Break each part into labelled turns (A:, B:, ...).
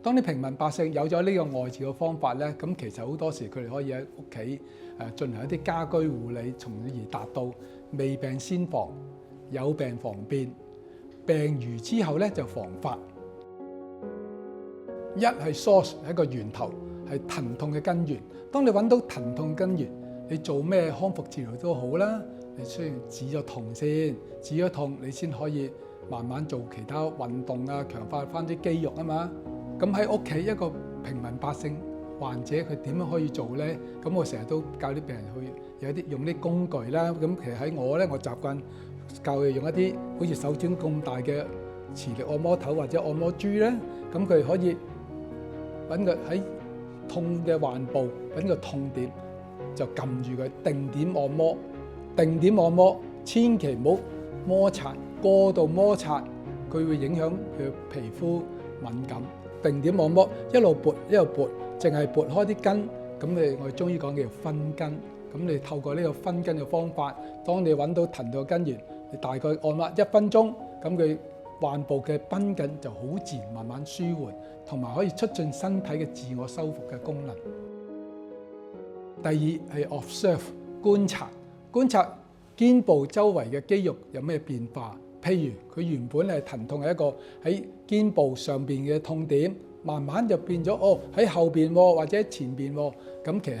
A: 當啲平民百姓有咗呢個外治嘅方法咧，咁其實好多時佢哋可以喺屋企進行一啲家居護理，從而達到未病先防、有病防變、病愈之後咧就防發。一係 source 係一個源頭，係疼痛嘅根源。當你揾到疼痛根源，你做咩康復治療都好啦，你需要止咗痛先，止咗痛你先可以慢慢做其他運動啊，強化翻啲肌肉啊嘛。咁喺屋企一個平民百姓患者佢點樣可以做咧？咁我成日都教啲病人去有啲用啲工具啦。咁其實喺我咧，我習慣教佢用一啲好似手掌咁大嘅磁力按摩頭或者按摩珠咧。咁佢可以揾個喺痛嘅患部揾個痛點就撳住佢，定點按摩。定點按摩千祈唔好摩擦，過度摩擦佢會影響佢皮膚敏感。定點按摩一路撥一路撥，淨係撥開啲筋。咁我哋中醫講叫分筋。咁你透過呢個分筋嘅方法，當你揾到疼痛嘅根源，你大概按摩1分鐘，咁佢患部嘅繃緊就好自然慢慢舒緩，同埋可以促進身體嘅自我修復嘅功能。第二係 observe 觀察，觀察肩部周圍嘅肌肉有咩變化。譬如佢原本係疼痛係一個喺肩部上邊嘅痛點，慢慢就變咗喺後邊或者前邊，咁其實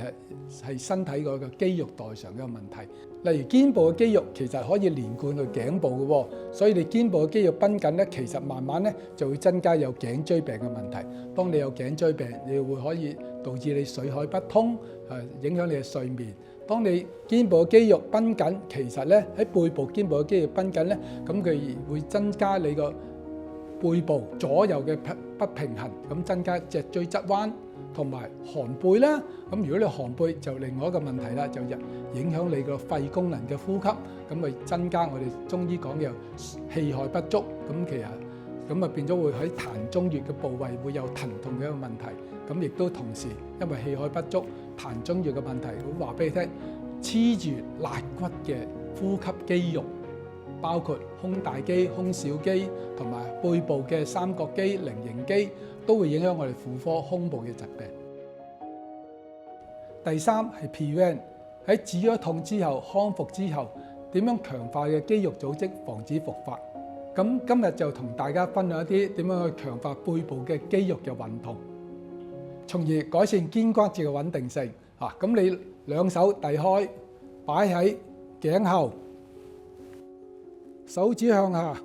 A: 係身體嗰個肌肉代償嘅問題。例如肩部嘅肌肉其實可以連貫去頸部嘅，所以你肩部嘅肌肉繃緊咧，其實慢慢咧就會增加有頸椎病嘅問題。當你有頸椎病，你會可以導致你水海不通，影響你嘅睡眠。當你肩部嘅肌肉繃緊，其實咧喺背部肩部嘅肌肉繃緊咧，咁佢會增加你個背部左右嘅不平衡，咁增加脊椎側彎同埋寒背啦。咁如果你寒背就另外一個問題啦，就影響你個肺功能嘅呼吸，咁咪增加我哋中醫講嘅氣海不足。咁其實咁啊變咗會喺膻中穴嘅部位會有疼痛嘅一個問題。咁亦都同時因為氣海不足、膻中穴嘅問題，會話俾你聽，黐住肋骨嘅呼吸肌肉，包括胸大肌、胸小肌同埋背部嘅三角肌、菱形肌，都會影響我哋婦科胸部嘅疾病。第三係 prevent， 喺止咗痛之後、康復之後，點樣強化嘅肌肉組織，防止復發。咁今日就同大家分享一啲點樣去強化背部嘅肌肉嘅運動，從而改善肩關節嘅穩定性。咁你兩手遞開，擺喺頸後，手指向下，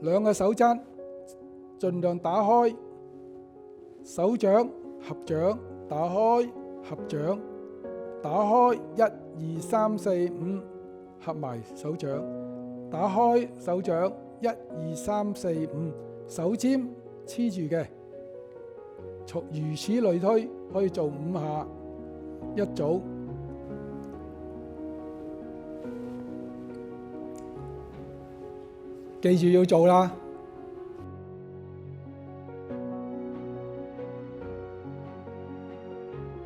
A: 兩個手踭盡量打開，手掌合掌，打開合掌，打開1、2、3、4、5，合埋手掌，打開手掌1、2、3、4、5，手尖黐住嘅，如此類推，可以做5下一組。記住要做啦。